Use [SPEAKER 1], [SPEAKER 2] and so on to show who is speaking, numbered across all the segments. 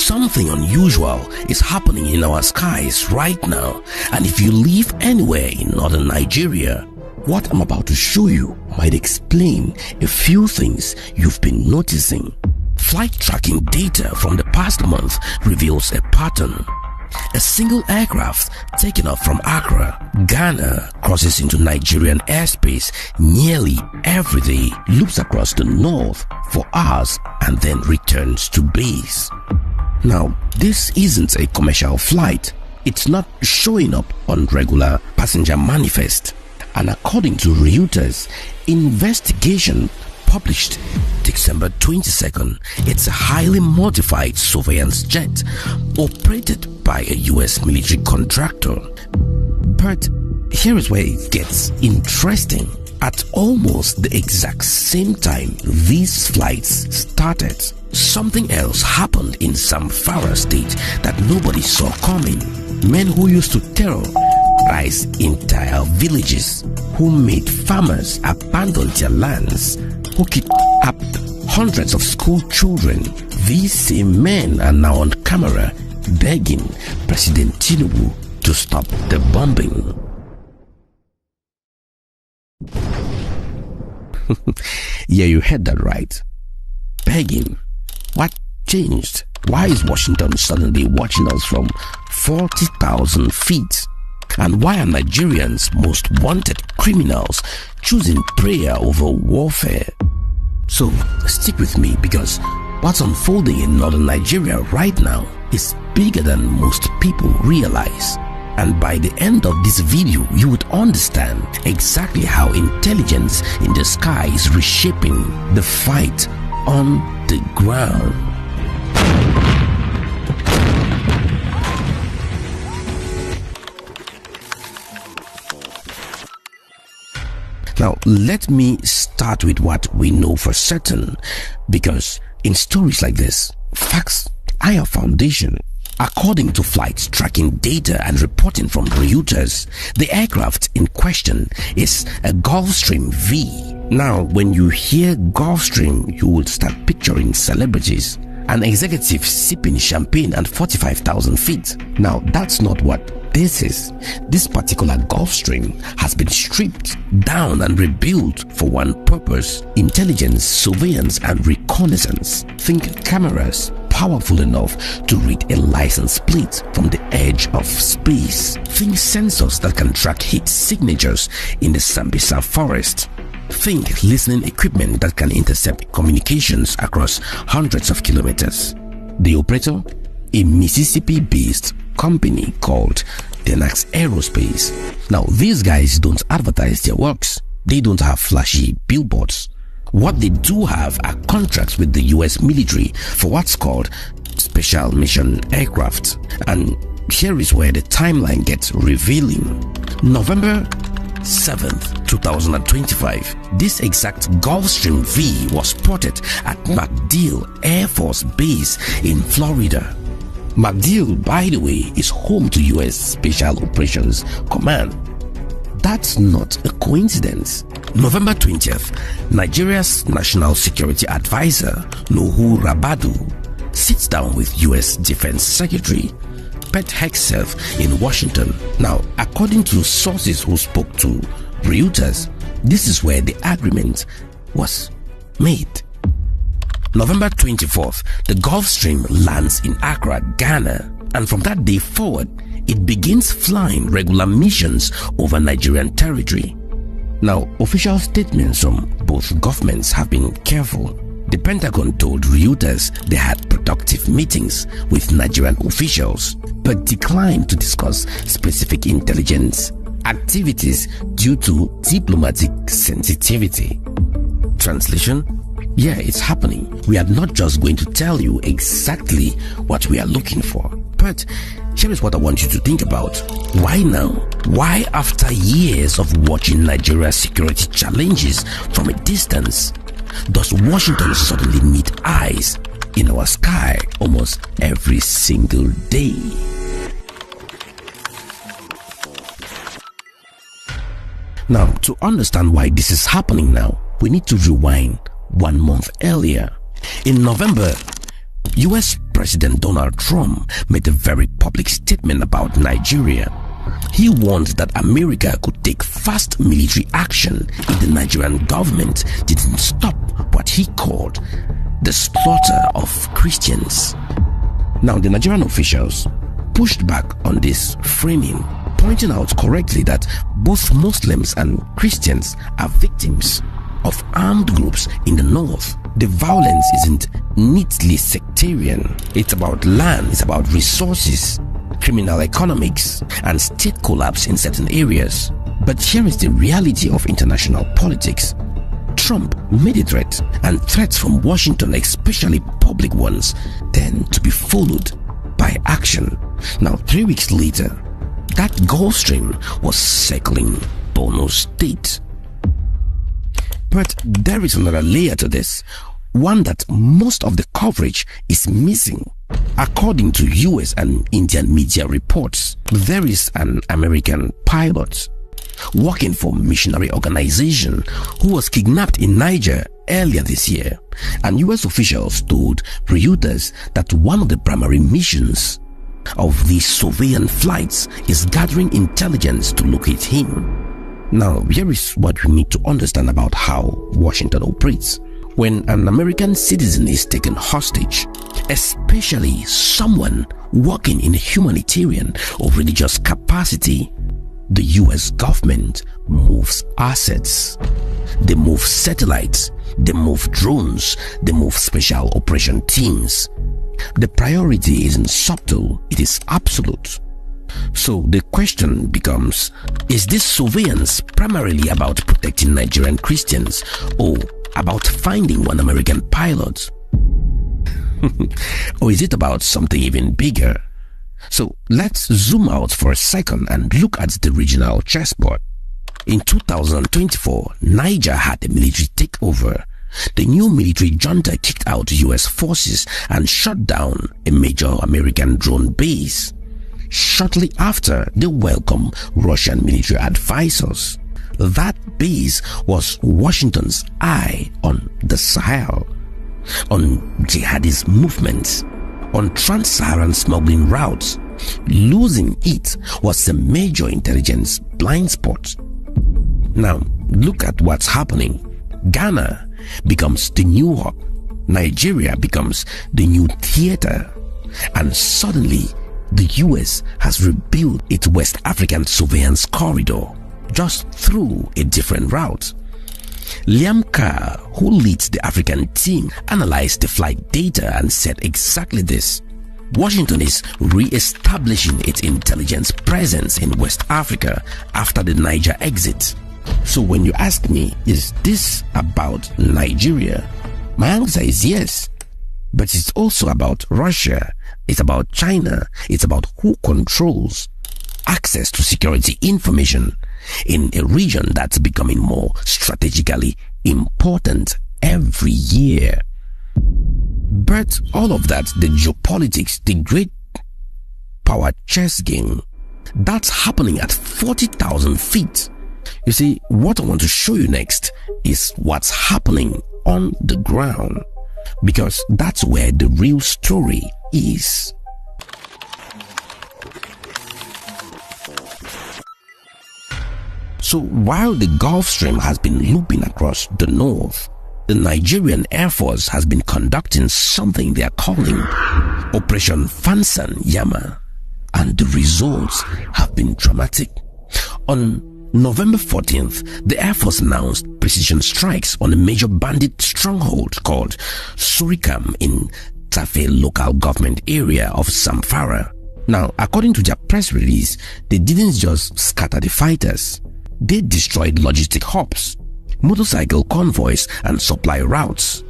[SPEAKER 1] something unusual is happening in our skies right now, and if you live anywhere in northern Nigeria, what I'm about to show you might explain a few things you've been noticing. Flight tracking data from the past month reveals a pattern. A single aircraft taken off from Accra, Ghana, crosses into Nigerian airspace nearly every day, loops across the north for hours, and then returns to base. Now, this isn't a commercial flight. It's not showing up on regular passenger manifest. And according to Reuters, investigation published December 22nd, it's a highly modified surveillance jet operated by a US military contractor. But here is where it gets interesting. At almost the exact same time these flights started, something else happened in Zamfara state that nobody saw coming. Men who used to terrorize entire villages, who made farmers abandon their lands, who kidnapped hundreds of school children. These same men are now on camera begging President Tinubu to stop the bombing. Yeah, you heard that right. Begging. What changed? Why is Washington suddenly watching us from 40,000 feet? And why are Nigerians' most wanted criminals choosing prayer over warfare? So stick with me, because what's unfolding in northern Nigeria right now is bigger than most people realize. And by the end of this video, you would understand exactly how intelligence in the sky is reshaping the fight on the ground. Now, let me start with what we know for certain, because in stories like this, facts are a foundation. According to flight tracking data and reporting from Reuters, the aircraft in question is a Gulfstream V. Now, when you hear Gulfstream, you will start picturing celebrities, an executive sipping champagne at 45,000 feet. Now, that's not what this is. This particular Gulfstream has been stripped down and rebuilt for one purpose: intelligence, surveillance, and reconnaissance. Think cameras powerful enough to read a license plate from the edge of space. Think sensors that can track heat signatures in the Sambisa forest. Think listening equipment that can intercept communications across hundreds of kilometers. The operator? A Mississippi-based company called Tenax Aerospace. Now, these guys don't advertise their works. They don't have flashy billboards. What they do have are contracts with the US military for what's called special mission aircraft. And here is where the timeline gets revealing. November 7th, 2025, this exact Gulfstream V was spotted at MacDill Air Force Base in Florida. MacDill, by the way, is home to US Special Operations Command. That's not a coincidence. November 20th, Nigeria's National Security Advisor, Nuhu Rabadu, sits down with US Defense Secretary Pete Hegseth in Washington. Now, according to sources who spoke to Reuters, this is where the agreement was made. November 24th, the Gulfstream lands in Accra, Ghana, and from that day forward, it begins flying regular missions over Nigerian territory. Now, official statements from both governments have been careful. The Pentagon told Reuters they had productive meetings with Nigerian officials, but declined to discuss specific intelligence activities due to diplomatic sensitivity. Translation? Yeah, it's happening. We are not just going to tell you exactly what we are looking for, but here is what I want you to think about. Why now? Why, after years of watching Nigeria's security challenges from a distance, does Washington suddenly meet eyes in our sky almost every single day? Now, to understand why this is happening now, we need to rewind 1 month earlier. In November, US President Donald Trump made a very public statement about Nigeria. He warned that America could take fast military action if the Nigerian government didn't stop what he called the slaughter of Christians. Now, the Nigerian officials pushed back on this framing, pointing out correctly that both Muslims and Christians are victims of armed groups in the north. The violence isn't neatly sectarian. It's about land, it's about resources, criminal economics, and state collapse in certain areas. But here is the reality of international politics. Trump made a threat, and threats from Washington, especially public ones, tend to be followed by action. Now, 3 weeks later, that Gulfstream was circling Borno State. But there is another layer to this, one that most of the coverage is missing. According to US and Indian media reports, there is an American pilot working for a missionary organization who was kidnapped in Niger earlier this year, and US officials told Reuters that one of the primary missions of these surveillance flights is gathering intelligence to locate him. Now, here is what we need to understand about how Washington operates. When an American citizen is taken hostage, especially someone working in a humanitarian or religious capacity, the US government moves assets. They move satellites, they move drones, they move special operation teams. The priority isn't subtle, it is absolute. So the question becomes, is this surveillance primarily about protecting Nigerian Christians or about finding one American pilot? Or is it about something even bigger? So let's zoom out for a second and look at the regional chessboard. In 2024, Niger had a military takeover. The new military junta kicked out US forces and shut down a major American drone base. Shortly after, they welcomed Russian military advisors. That base was Washington's eye on the Sahel, on jihadist movements, on trans-Saharan smuggling routes. Losing it was a major intelligence blind spot. Now, look at what's happening. Ghana becomes the new hub. Nigeria becomes the new theater. And suddenly, the US has rebuilt its West African surveillance corridor, just through a different route. Liam Carr, who leads the African team, analyzed the flight data and said exactly this. Washington is re-establishing its intelligence presence in West Africa after the Niger exit. So when you ask me, is this about Nigeria? My answer is yes. But it's also about Russia, it's about China, it's about who controls access to security information in a region that's becoming more strategically important every year. But all of that, the geopolitics, the great power chess game, that's happening at 40,000 feet. You see, what I want to show you next is what's happening on the ground, because that's where the real story is. So while the Gulfstream has been looping across the north, the Nigerian Air Force has been conducting something they are calling Operation Fansan Yama, and the results have been dramatic. On November 14th, the Air Force announced precision strikes on a major bandit stronghold called Surikam in Tafe local government area of Zamfara. Now, according to their press release, they didn't just scatter the fighters. They destroyed logistic hubs, motorcycle convoys, and supply routes.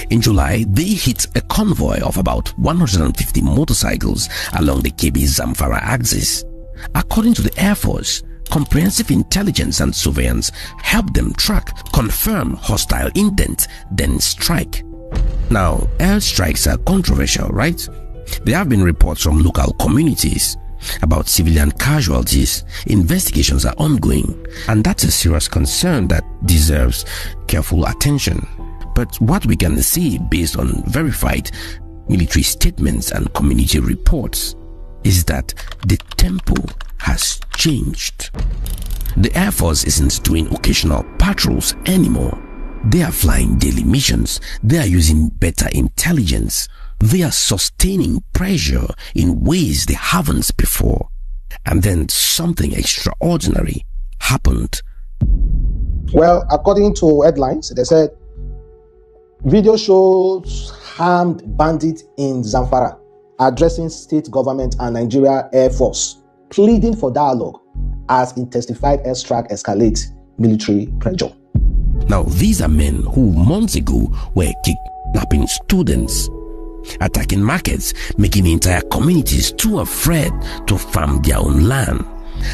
[SPEAKER 1] In July, they hit a convoy of about 150 motorcycles along the Kebbi-Zamfara axis. According to the Air Force, comprehensive intelligence and surveillance helped them track, confirm hostile intent, then strike. Now, airstrikes are controversial, right? There have been reports from local communities about civilian casualties. Investigations are ongoing, and that's a serious concern that deserves careful attention. But what we can see based on verified military statements and community reports is that the tempo has changed. The Air Force isn't doing occasional patrols anymore. They are flying daily missions. They are using better intelligence. They are sustaining pressure in ways they haven't before. And then something extraordinary happened.
[SPEAKER 2] Well, according to headlines, they said video shows armed bandits in Zamfara addressing state government and Nigeria Air Force, pleading for dialogue as intensified airstrike escalates military pressure.
[SPEAKER 1] Now, these are men who months ago were kidnapping students, attacking markets, making entire communities too afraid to farm their own land.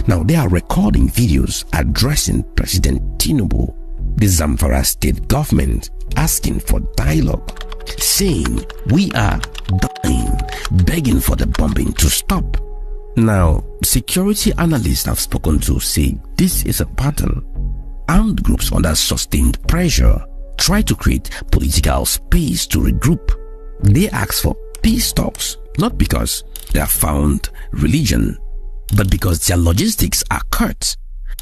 [SPEAKER 1] Now, they are recording videos addressing President Tinubu, the Zamfara state government, asking for dialogue, saying, "We are dying," begging for the bombing to stop. Now, security analysts have spoken to say this is a pattern. Armed groups under sustained pressure try to create political space to regroup. They ask for peace talks, not because they have found religion, but because their logistics are cut,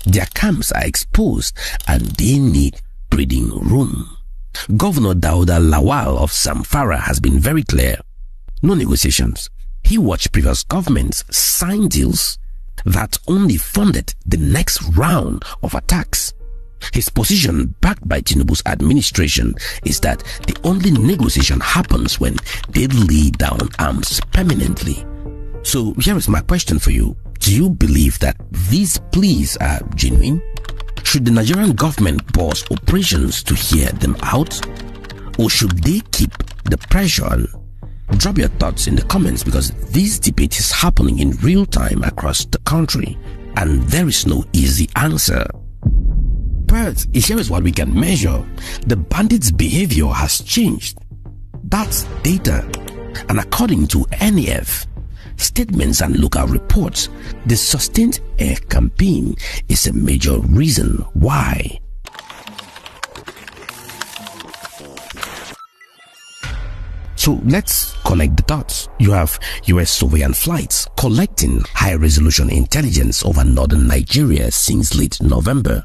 [SPEAKER 1] their camps are exposed, and they need breathing room. Governor Dauda Lawal of Zamfara has been very clear. No negotiations. He watched previous governments sign deals that only funded the next round of attacks. His position, backed by Tinubu's administration, is that the only negotiation happens when they lay down arms permanently. So here is my question for you. Do you believe that these pleas are genuine? Should the Nigerian government pause operations to hear them out? Or should they keep the pressure on? Drop your thoughts in the comments, because this debate is happening in real time across the country and there is no easy answer. But here is what we can measure. The bandits' behavior has changed. That's data. And according to NAF, statements and local reports, the sustained air campaign is a major reason why. So let's connect the dots. You have US surveillance flights collecting high-resolution intelligence over northern Nigeria since late November.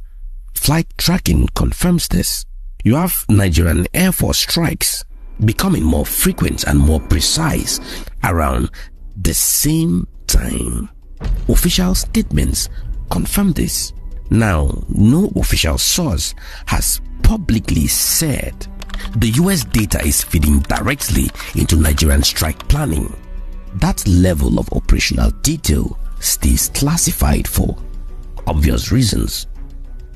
[SPEAKER 1] Flight tracking confirms this. You have Nigerian Air Force strikes becoming more frequent and more precise around the same time. Official statements confirm this. Now, no official source has publicly said the US data is feeding directly into Nigerian strike planning. That level of operational detail stays classified for obvious reasons.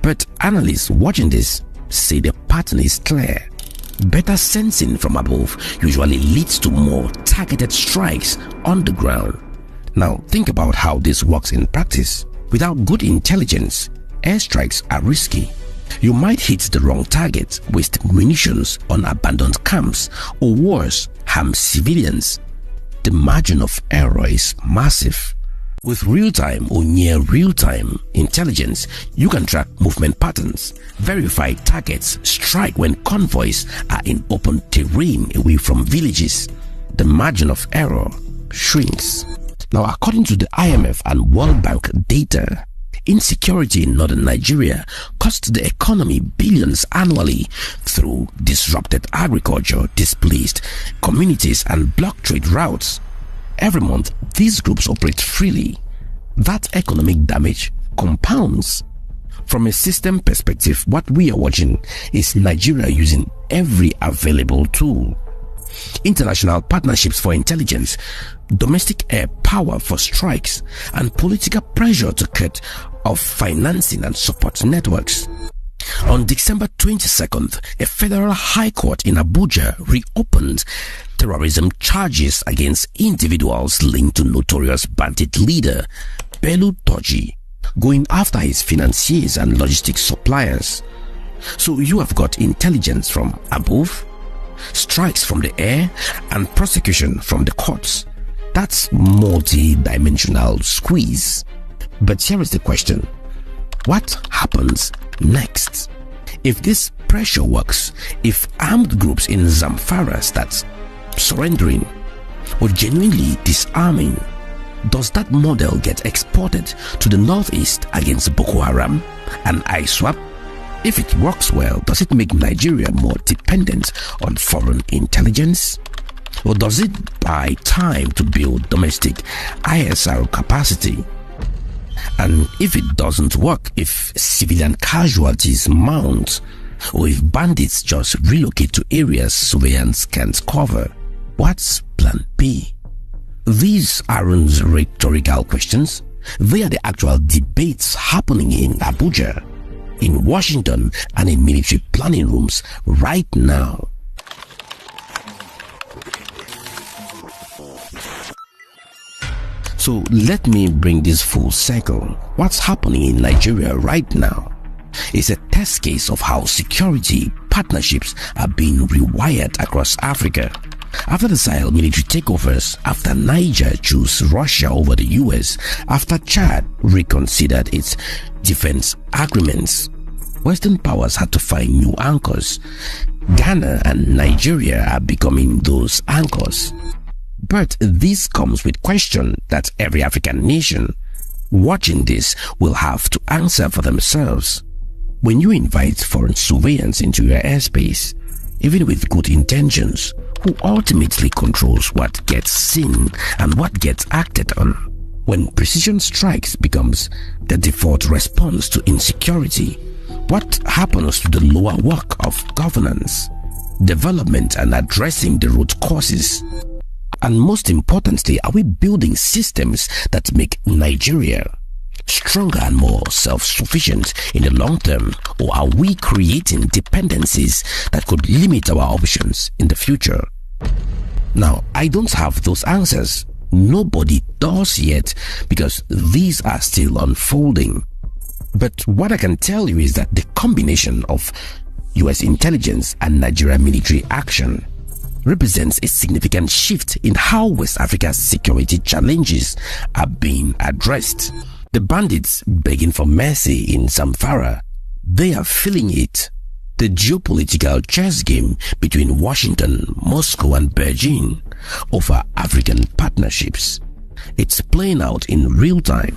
[SPEAKER 1] But analysts watching this say the pattern is clear. Better sensing from above usually leads to more targeted strikes on the ground. Now think about how this works in practice. Without good intelligence, airstrikes are risky. You might hit the wrong target, waste munitions on abandoned camps, or worse, harm civilians. The margin of error is massive. With real-time or near real-time intelligence, you can track movement patterns, verify targets, strike when convoys are in open terrain away from villages. The margin of error shrinks. Now, according to the IMF and World Bank data, insecurity in northern Nigeria costs the economy billions annually through disrupted agriculture, displaced communities, and blocked trade routes. Every month, these groups operate freely. That economic damage compounds. From a system perspective, what we are watching is Nigeria using every available tool. International partnerships for intelligence, domestic air power for strikes, and political pressure to cut off financing and support networks. On December 22nd, a federal high court in Abuja reopened terrorism charges against individuals linked to notorious bandit leader Bello Turji, going after his financiers and logistics suppliers. So you have got intelligence from above, strikes from the air, and prosecution from the courts. That's multi-dimensional squeeze. But here is the question: what happens next? If this pressure works, if armed groups in Zamfara start surrendering, or genuinely disarming? Does that model get exported to the northeast against Boko Haram and ISWAP? If it works well, does it make Nigeria more dependent on foreign intelligence? Or does it buy time to build domestic ISR capacity? And if it doesn't work, if civilian casualties mount, or if bandits just relocate to areas surveillance can't cover, what's plan B? These aren't rhetorical questions. They are the actual debates happening in Abuja, in Washington, and in military planning rooms right now. So let me bring this full circle. What's happening in Nigeria right now is a test case of how security partnerships are being rewired across Africa. After the Sahel military takeovers, after Niger chose Russia over the US, after Chad reconsidered its defense agreements, Western powers had to find new anchors. Ghana and Nigeria are becoming those anchors. But this comes with question that every African nation watching this will have to answer for themselves. When you invite foreign surveillance into your airspace, even with good intentions, who ultimately controls what gets seen and what gets acted on? When precision strikes becomes the default response to insecurity, what happens to the lower work of governance, development, and addressing the root causes? And most importantly, are we building systems that make Nigeria stronger and more self-sufficient in the long term, or are we creating dependencies that could limit our options in the future? Now, I don't have those answers. Nobody does yet, because these are still unfolding. But what I can tell you is that the combination of US intelligence and Nigeria military action represents a significant shift in how West Africa's security challenges are being addressed. The bandits begging for mercy in Zamfara, they are feeling it. The geopolitical chess game between Washington, Moscow, and Beijing over African partnerships, it's playing out in real time.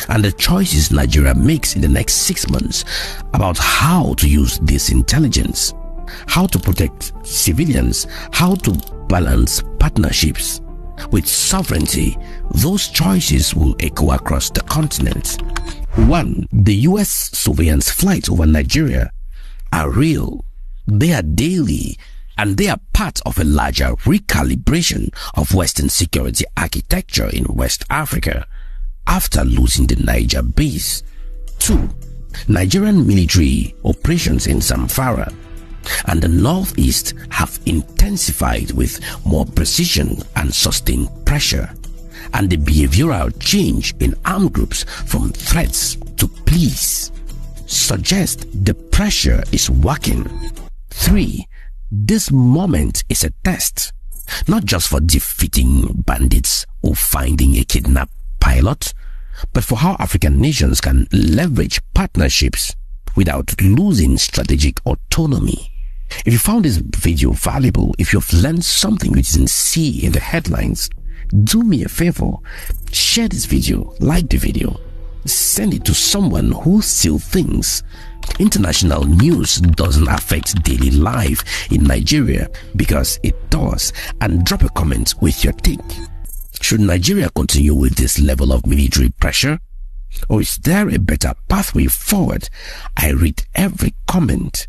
[SPEAKER 1] And the choices Nigeria makes in the next 6 months about how to use this intelligence, how to protect civilians, how to balance partnerships with sovereignty, those choices will echo across the continent. 1. The US surveillance flights over Nigeria are real. They are daily, and they are part of a larger recalibration of Western security architecture in West Africa after losing the Niger base. 2. Nigerian military operations in Zamfara and the northeast have intensified with more precision and sustained pressure, and the behavioral change in armed groups from threats to pleas suggest the pressure is working. 3. This moment is a test, not just for defeating bandits or finding a kidnapped pilot, but for how African nations can leverage partnerships without losing strategic autonomy. If you found this video valuable, if you've learned something which didn't see in the headlines, do me a favor, share this video, like the video, send it to someone who still thinks international news doesn't affect daily life in Nigeria, because it does, and drop a comment with your take. Should Nigeria continue with this level of military pressure, or is there a better pathway forward? I read every comment,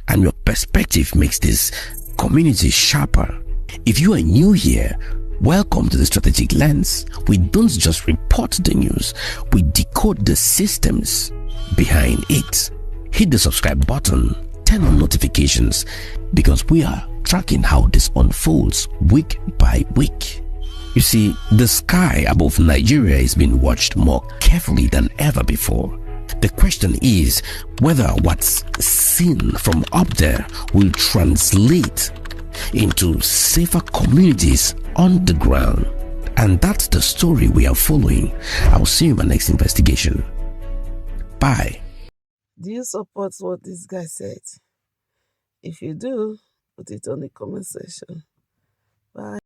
[SPEAKER 1] and your perspective makes this community sharper. If you are new here, welcome to the Strategic Lens. We don't just report the news, we decode the systems behind it. Hit the subscribe button, turn on notifications, because we are tracking how this unfolds week by week. You see, the sky above Nigeria is being watched more carefully than ever before. The question is whether what's seen from up there will translate into safer communities on the ground. And that's the story we are following. I'll see you in my next investigation. Bye.
[SPEAKER 3] Do you support what this guy said? If you do, put it on the comment section. Bye.